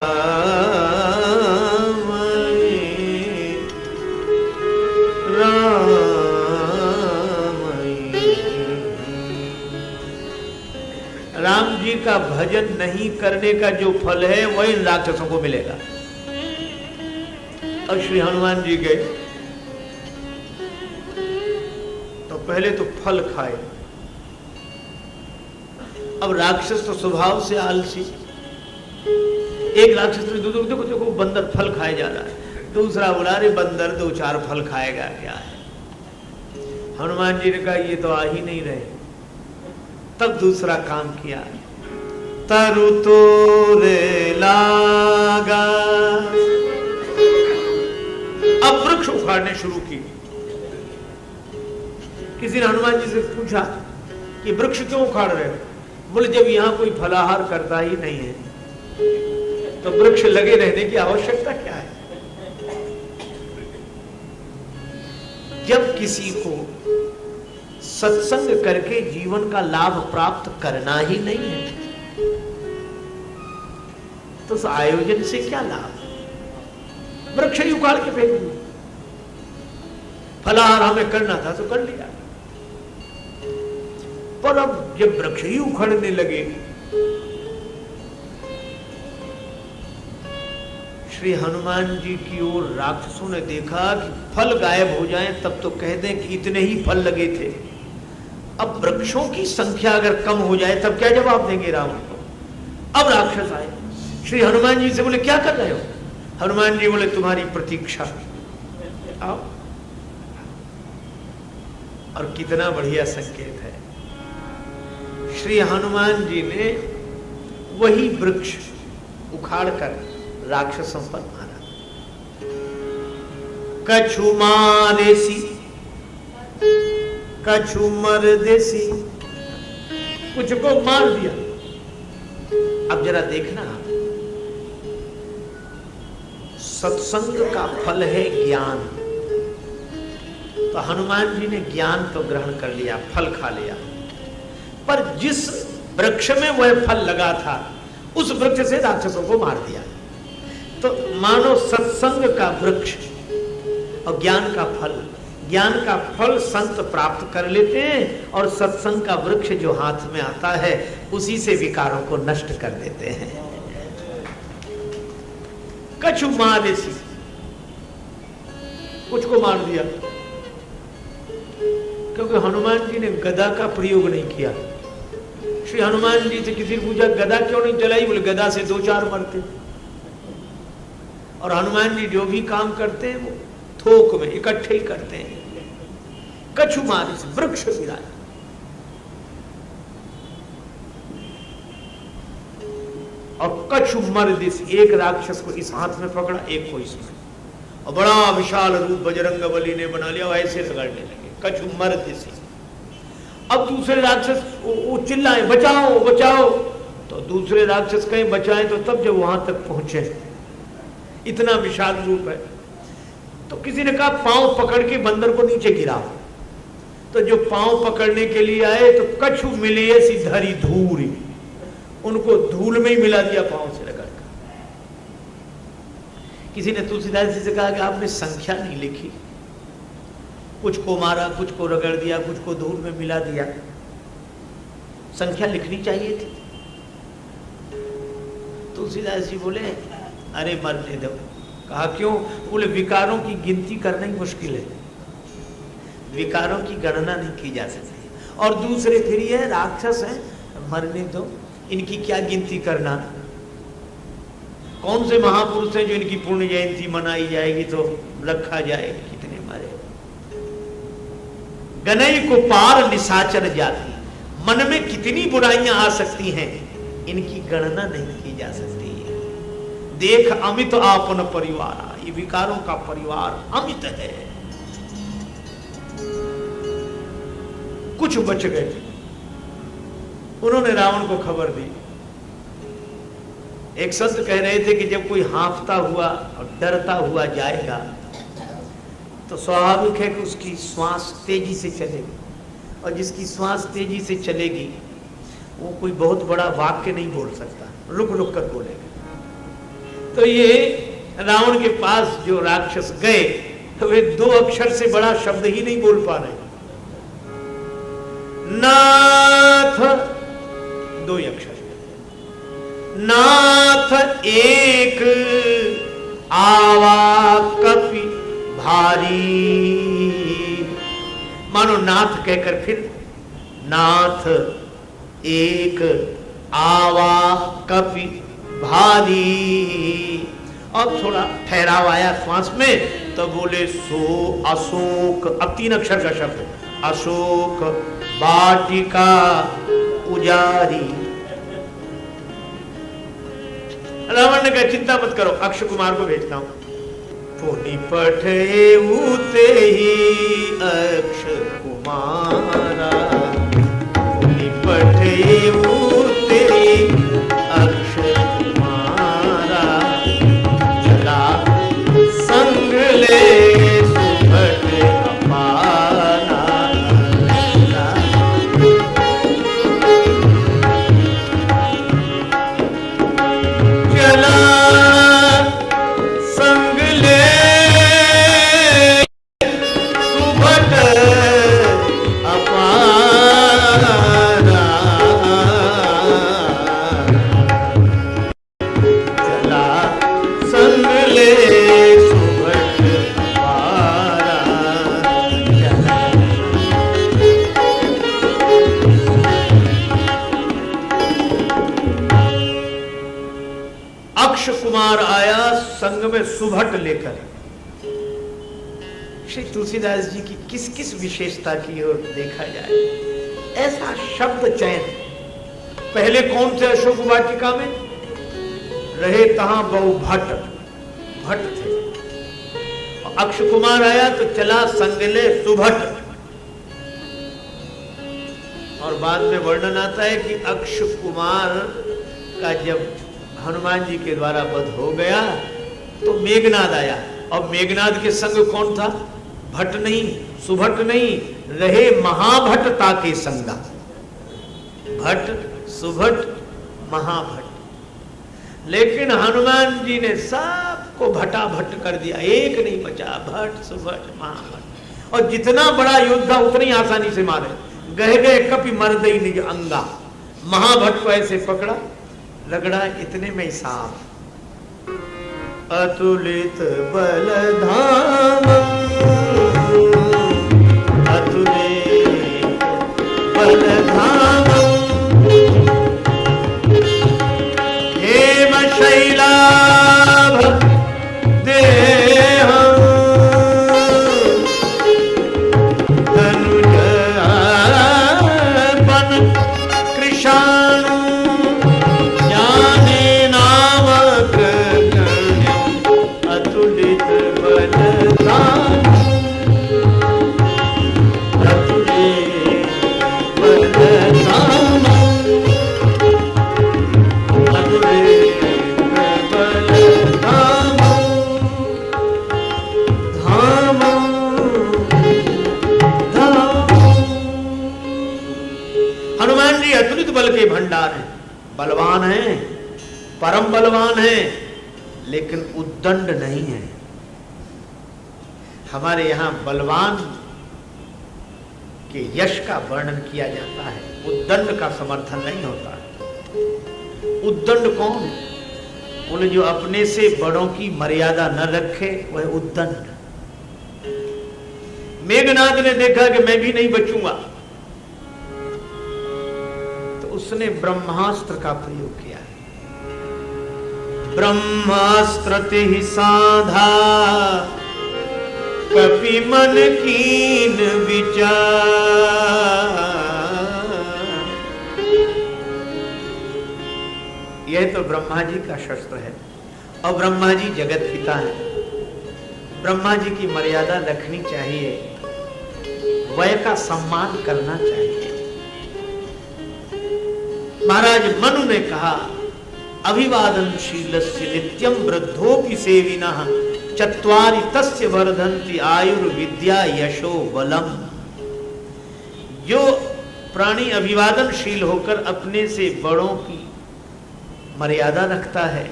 राम जी का भजन नहीं करने का जो फल है वही इन राक्षसों को मिलेगा। अब श्री हनुमान जी गए तो पहले तो फल खाए। अब राक्षस तो स्वभाव से आलसी। एक राक्षस ने देखो देखो देखो बंदर फल खाए जा रहा है, दूसरा बोला अरे बंदर दो चार फल खाएगा क्या है। हनुमान जी ने कहा ये तो आ ही नहीं रहे। तब दूसरा काम किया, तरु तोरे लागा। अब वृक्ष उखाड़ने शुरू की। किसी ने हनुमान जी से पूछा कि वृक्ष क्यों उखाड़ रहे हो? बोले जब यहां कोई फलाहार करता ही नहीं है तो वृक्ष लगे रहने की आवश्यकता क्या है। जब किसी को सत्संग करके जीवन का लाभ प्राप्त करना ही नहीं है तो उस आयोजन से क्या लाभ। वृक्ष ही उखाड़ के फेंक दिया। फलाहार हमें करना था तो कर लिया, पर अब जब वृक्ष ही उखड़ने लगे, श्री हनुमान जी की ओर राक्षसों ने देखा कि फल गायब हो जाएं तब तो कह दें कि इतने ही फल लगे थे। अब वृक्षों की संख्या अगर कम हो जाए तब क्या जवाब देंगे रावण को। अब राक्षस आए, श्री हनुमान जी से बोले क्या कर रहे हो? हनुमान जी बोले तुम्हारी प्रतीक्षा। आओ। और कितना बढ़िया संकेत है। श्री हनुमान जी ने वही वृक्ष उखाड़कर राक्षसों पर मारा। कछु मारेसी कछु मर देसी, कुछ को मार दिया। अब जरा देखना, सत्संग का फल है ज्ञान। तो हनुमान जी ने ज्ञान तो ग्रहण कर लिया, फल खा लिया, पर जिस वृक्ष में वह फल लगा था उस वृक्ष से राक्षसों को मार दिया। तो मानो सत्संग का वृक्ष और ज्ञान का फल संत प्राप्त कर लेते हैं और सत्संग का वृक्ष जो हाथ में आता है उसी से विकारों को नष्ट कर देते हैं। कछु मारेसी, कुछ को मार दिया, क्योंकि हनुमान जी ने गदा का प्रयोग नहीं किया। श्री हनुमान जी से किसी ने पूछा गदा क्यों नहीं चलाई? बोले गदा से दो चार मरते। और हनुमान जी जो भी काम करते हैं वो थोक में इकट्ठे ही करते हैं। कछु मारे से वृक्ष गिराया। और कछु मर दिस, एक राक्षस को इस हाथ में पकड़ा, एक को इसमें, और बड़ा विशाल रूप बजरंगबली ने बना लिया, ऐसे रगड़ने लगे। कछु मर दिस। अब दूसरे राक्षस वो चिल्लाए बचाओ बचाओ, तो दूसरे राक्षस कहीं बचाए तो तब जब वहां तक पहुंचे, इतना विशाल रूप है। तो किसी ने कहा पांव पकड़ के बंदर को नीचे गिराओ। तो जो पांव पकड़ने के लिए आए तो कछु मिले सी धरी धूरी, उनको धूल में ही मिला दिया पांव से रगड़ कर। किसी ने तुलसीदास जी से कहा कि आपने संख्या नहीं लिखी, कुछ को मारा, कुछ को रगड़ दिया, कुछ को धूल में मिला दिया, संख्या लिखनी चाहिए थी। तुलसीदास जी बोले अरे मरने दो। कहा क्यों? बोले विकारों की गिनती करना ही मुश्किल है, विकारों की गणना नहीं की जा सकती। और दूसरे फिर ये राक्षस हैं, मरने दो, इनकी क्या गिनती करना। कौन से महापुरुष हैं जो इनकी पुण्य जयंती मनाई जाएगी तो रखा जाएगी, कितने मरे। गनई को पार निशाचर जाती, मन में कितनी बुराइयां आ सकती हैं, इनकी गणना नहीं की जा सकती। देख अमित आपन परिवार, ये विकारों का परिवार अमित है। कुछ बच गए, उन्होंने रावण को खबर दी। एक संत कह रहे थे कि जब कोई हाँफता हुआ और डरता हुआ जाएगा तो स्वाभाविक है कि उसकी श्वास तेजी से चलेगी, और जिसकी श्वास तेजी से चलेगी वो कोई बहुत बड़ा वाक्य नहीं बोल सकता, रुक रुक कर बोलेगा। तो ये रावण के पास जो राक्षस गए तो वे 2 अक्षर से बड़ा शब्द ही नहीं बोल पा रहे। नाथ 2 ही अक्षर, नाथ एक आवा कपि भारी। मानो नाथ कहकर फिर नाथ एक आवा कपि भारी। अब थोड़ा ठहराव आया श्वास में तो बोले सो अशोक। अब 3 अक्षर का शब्द, अशोक वाटिका उजारी। रावण ने कहा चिंता मत करो, अक्षय कुमार को भेजता हूं। पुनि पठे उते ही अक्षय कुमारा, पुनि पठे उते ही अक्षय कुमारा। चला संग ले सुभट अपारा। चला संग ले सुभट अपारा। चला संग ले सुभट अपारा। अक्षय कुमार आया संग में सुभट लेकर। श्री तुलसीदास जी की किस किस विशेषता की ओर देखा जाए, ऐसा शब्द चयन। पहले कौन थे अशोक वाटिका में? रहे तहां बहु भट्ट, भट्ट थे। और अक्षय कुमार आया तो चला संगले सुभट। और बाद में वर्णन आता है कि अक्षय कुमार का जब हनुमान जी के द्वारा वध हो गया तो मेघनाद आया। और मेघनाद के संग कौन था? भट्ट नहीं, सुभट नहीं, रहे महाभट्टता के संगा। भट्ट, सुभट, महाभट्ट। लेकिन हनुमान जी ने सबको भट्टाभट्ट कर दिया, एक नहीं बचा। भट्ट, सुभट, महाभट्ट। और जितना बड़ा योद्धा उतनी आसानी से मारे। गह गए कपि मर्दई निज अंगा। महाभट्ट को ऐसे पकड़ा, रगड़ा, इतने में ही साफ। अतुलित बलधाम, अतुलित बलधाम, हेम शैलाभ देहं, तनुज बन कृशाणु ज्ञाने नामक गण्यम्। अतुलित बलधाम, अतुलित बलधाम, अतुलित बलधाम, धाम धाम। हनुमान जी अतुलित बल के भंडार हैं, बलवान हैं, परम बलवान हैं, लेकिन उद्दंड नहीं है। हमारे यहां बलवान के यश का वर्णन किया जाता है, उद्दंड का समर्थन नहीं होता। उद्दंड कौन? बोले जो अपने से बड़ों की मर्यादा न रखे वह उद्दंड। मेघनाद ने देखा कि मैं भी नहीं बचूंगा तो उसने ब्रह्मास्त्र का प्रयोग किया। ब्रह्मास्त्र ते ही साधा कपि मन कीन विचार। यह तो ब्रह्मा जी का शस्त्र है। और ब्रह्मा जी जगत पिता है। ब्रह्मा जी की मर्यादा रखनी चाहिए, वय का सम्मान करना चाहिए। महाराज मनु ने कहा अभिवादनशीलस्य नित्यं वृद्धोपि सेविनः चत्वारि तस्य वर्धन्ति आयुर्विद्या यशो बलम। जो प्राणी अभिवादनशील होकर अपने से बड़ों की मर्यादा रखता है,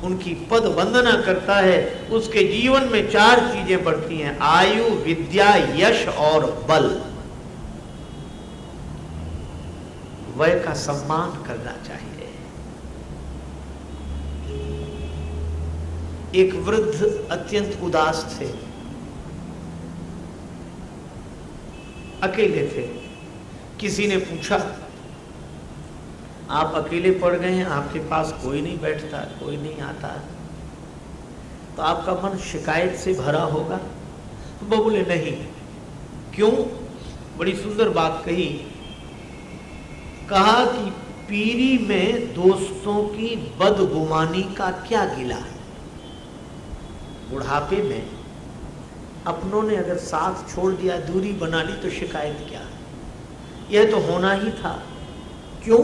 उनकी पद वंदना करता है, उसके जीवन में 4 चीजें बढ़ती हैं, आयु, विद्या, यश और बल। वय का सम्मान करना चाहिए। एक वृद्ध अत्यंत उदास थे, अकेले थे। किसी ने पूछा, आप अकेले पड़ गए हैं, आपके पास कोई नहीं बैठता, कोई नहीं आता, तो आपका मन शिकायत से भरा होगा? वो बोले नहीं। क्यों? बड़ी सुंदर बात कही। कहा कि पीरी में दोस्तों की बदगुमानी का क्या गिला है। बुढ़ापे में अपनों ने अगर साथ छोड़ दिया, दूरी बना ली, तो शिकायत क्या? यह तो होना ही था। क्यों?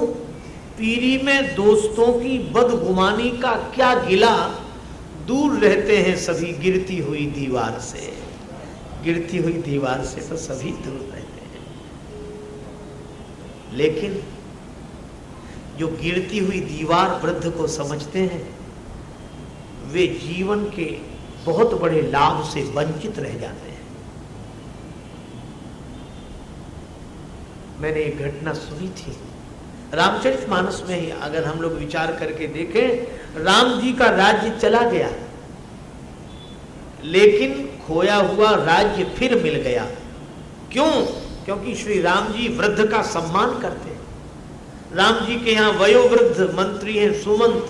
पीरी में दोस्तों की बदगुमानी का क्या गिला, दूर रहते हैं सभी गिरती हुई दीवार से। गिरती हुई दीवार से तो सभी दूर रहते हैं, लेकिन जो गिरती हुई दीवार वृद्ध को समझते हैं, वे जीवन के बहुत बड़े लाभ से वंचित रह जाते हैं। मैंने एक घटना सुनी थी रामचरितमानस में ही। अगर हम लोग विचार करके देखें, राम जी का राज्य चला गया, लेकिन खोया हुआ राज्य फिर मिल गया। क्यों? क्योंकि श्री राम जी वृद्ध का सम्मान करते हैं। राम जी के यहाँ वयोवृद्ध मंत्री हैं सुमंत।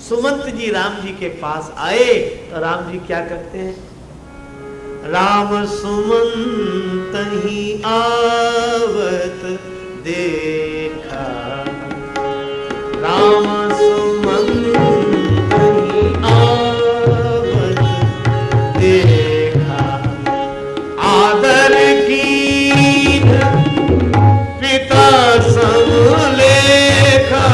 सुमंत जी राम जी के पास आए तो राम जी क्या करते हैं? राम सुमंत ही आवत देखा, राम सुमंत ही आवत देखा, आदर की पिता समलेखा,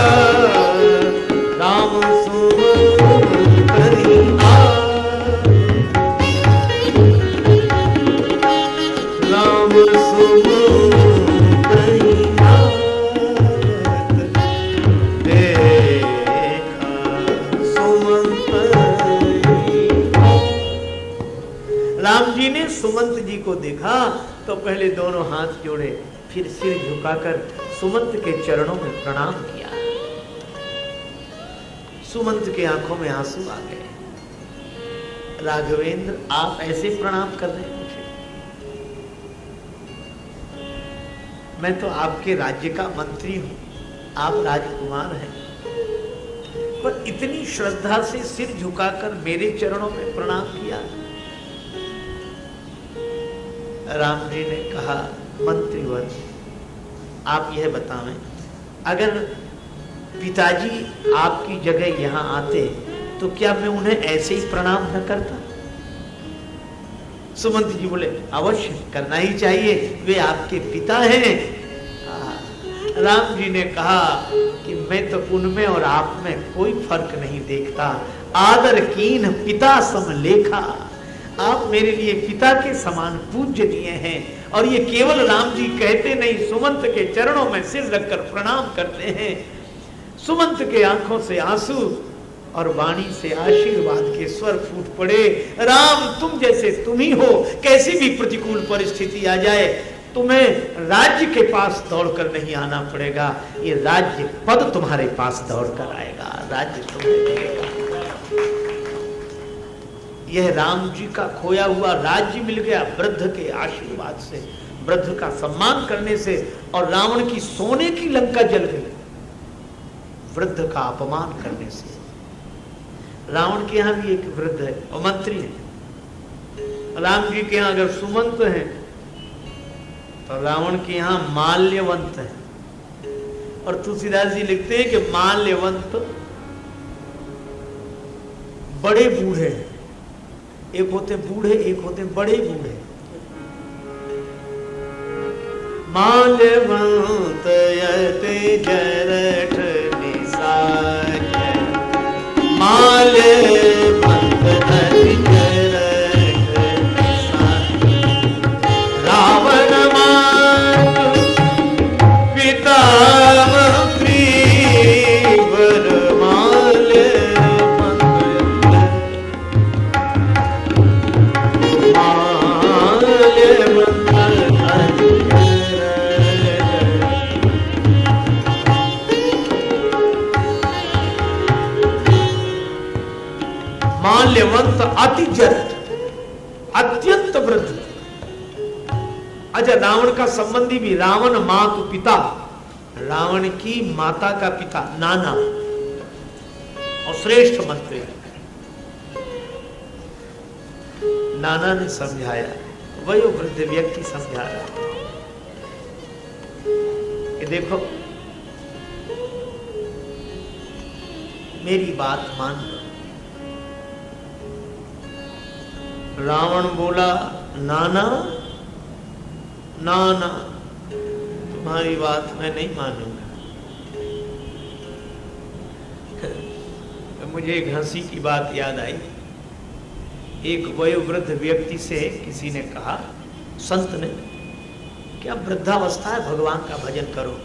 राम सुमंत ही राम सुमंत राम जी ने सुमंत जी को देखा तो पहले दोनों हाथ जोड़े, फिर सिर झुकाकर सुमंत के चरणों में प्रणाम किया। सुमंत के आंखों में आंसू आ गए। राघवेंद्र, आप ऐसे प्रणाम कर रहे हैं मुझे? मैं तो आपके राज्य का मंत्री हूं, आप राजकुमार हैं, पर इतनी श्रद्धा से सिर झुकाकर मेरे चरणों में प्रणाम किया। राम जी ने कहा, मंत्रीवर, आप यह बतावें, अगर पिताजी आपकी जगह यहां आते तो क्या मैं उन्हें ऐसे ही प्रणाम न करता? सुमंत जी बोले, अवश्य करना ही चाहिए, वे आपके पिता हैं। राम जी ने कहा कि मैं तो उनमें और आप में कोई फर्क नहीं देखता। आदर कीन पिता सम लेखा, आप मेरे लिए पिता के समान पूज्यनीय हैं। और ये केवल राम जी कहते नहीं, सुमंत के चरणों में सिर रखकर प्रणाम करते हैं। सुमंत के आंखों से आंसू और वाणी से आशीर्वाद के स्वर फूट पड़े। राम, तुम जैसे तुम ही हो, कैसी भी प्रतिकूल परिस्थिति आ जाए, तुम्हें राज्य के पास दौड़कर नहीं आना पड़ेगा, ये राज्य पद तुम्हारे पास दौड़कर आएगा, राज्य तुम्हें मिलेगा। यह राम जी का खोया हुआ राज्य मिल गया वृद्ध के आशीर्वाद से, वृद्ध का सम्मान करने से। और रावण की सोने की लंका जल गई वृद्ध का अपमान करने से। रावण के यहाँ भी एक वृद्ध है और मंत्री है। राम जी के यहाँ अगर सुमंत है तो रावण के यहाँ माल्यवंत है। और तुलसीदास जी लिखते हैं कि माल्यवंत बड़े बूढ़े हैं, एक होते बूढ़े, एक होते बड़े बूढ़े। माल्यवंत यते जरठ निसाय, माल्यवंत यते जरठ निसाय, रावण मात पिता प्रीवर माल्यवंत माल्यवंत अति जट, अत्यंत वृद्ध। अच्छा, रावण का संबंधी भी, रावण मातु पिता, रावण की माता का पिता, नाना और श्रेष्ठ मंत्री। नाना ने समझाया, वही वृद्ध व्यक्ति समझा रहा कि देखो मेरी बात मान लो। रावण बोला, नाना नाना तुम्हारी बात मैं नहीं मानूंगा। मुझे एक हंसी की बात याद आई। एक वयोवृद्ध व्यक्ति से किसी ने कहा, संत ने, क्या वृद्धावस्था है, भगवान का भजन करो,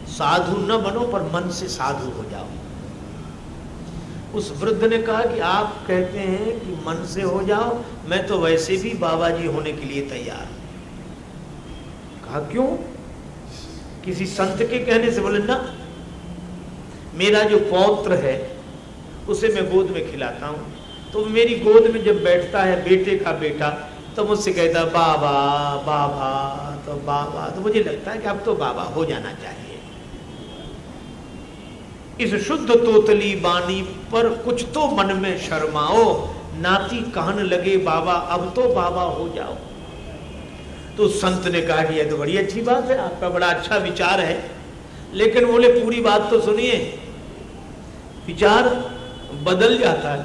साधु न बनो पर मन से साधु हो जाओ। उस वृद्ध ने कहा कि आप कहते हैं कि मन से हो जाओ, मैं तो वैसे भी बाबा जी होने के लिए तैयार हूं। कहा क्यों? किसी संत के कहने से? बोले ना, मेरा जो पौत्र है उसे मैं गोद में खिलाता हूं, तो मेरी गोद में जब बैठता है बेटे का बेटा, तो मुझसे कहता बाबा बाबा, तो बाबा, तो मुझे लगता है कि अब तो बाबा हो जाना चाहिए। इस शुद्ध तोतली बानी पर कुछ तो मन में शर्माओ, नाती कहन लगे बाबा, अब तो बाबा हो जाओ। तो संत ने कहा कि यह तो बड़ी अच्छी बात है, आपका बड़ा अच्छा विचार है, लेकिन बोले पूरी बात तो सुनिए। विचार बदल जाता है।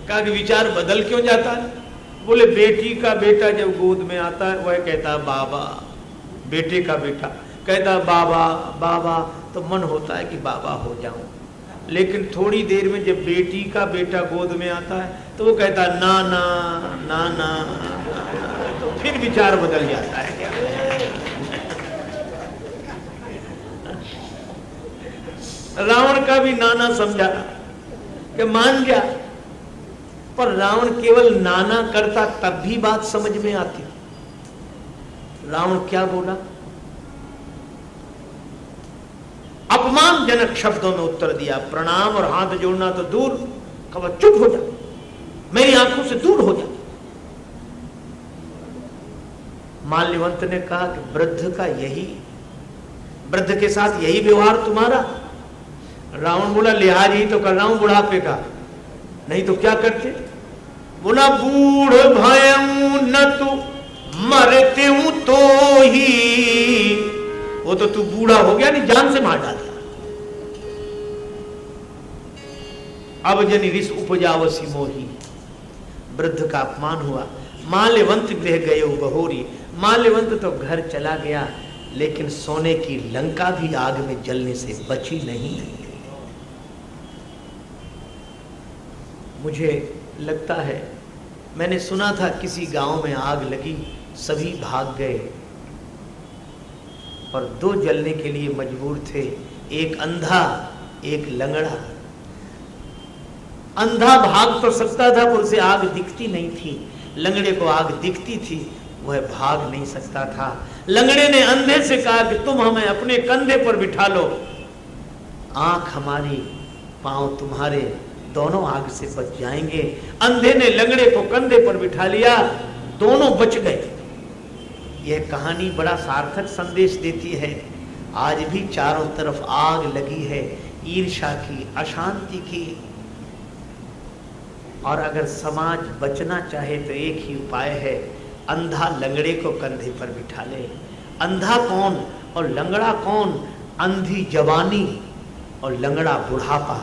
कहा कि विचार बदल क्यों जाता है? बोले बेटी का बेटा जब गोद में आता है वह कहता बाबा, बेटे का बेटा कहता बाबा बाबा, तो मन होता है कि बाबा हो जाऊं। लेकिन थोड़ी देर में जब बेटी का बेटा गोद में आता है तो वो कहता नाना नाना, तो फिर विचार बदल जाता है। रावण का भी नाना समझा कि मान गया, पर रावण केवल नाना करता तब भी बात समझ में आती। रावण क्या बोला? अपमानजनक शब्दों में उत्तर दिया। प्रणाम और हाथ जोड़ना तो दूर, कहा चुप हो जा, मेरी आंखों से दूर हो जा। माल्यवंत ने कहा कि वृद्ध का यही, वृद्ध के साथ यही व्यवहार तुम्हारा? रावण बोला लिहाज ही तो कर रहा हूं बुढ़ापे का, नहीं तो क्या करते? बोला बूढ़ भयऊ न तू मरते हूं तो ही, वो तो तू बूढ़ा हो गया, नहीं जान से मार डाला। अब जनी रिस उपजावसी मोही, वृद्ध का अपमान हुआ। माल्यवंत गृह गए बहोरी, माल्यवंत तो घर चला गया, लेकिन सोने की लंका भी आग में जलने से बची नहीं। मुझे लगता है मैंने सुना था किसी गांव में आग लगी, सभी भाग गए और दो जलने के लिए मजबूर थे, एक अंधा एक लंगड़ा। अंधा भाग तो सकता था पर उसे आग दिखती नहीं थी, लंगड़े को आग दिखती थी, वह भाग नहीं सकता था। लंगड़े ने अंधे से कहा कि तुम हमें अपने कंधे पर बिठा लो, आंख हमारी पांव तुम्हारे, दोनों आग से बच जाएंगे। अंधे ने लंगड़े को कंधे पर बिठा लिया, दोनों बच गए। यह कहानी बड़ा सार्थक संदेश देती है। आज भी चारों तरफ आग लगी है, ईर्ष्या की, अशांति की। और अगर समाज बचना चाहे तो एक ही उपाय है, अंधा लंगड़े को कंधे पर बिठा ले। अंधा कौन और लंगड़ा कौन? अंधी जवानी और लंगड़ा बुढ़ापा।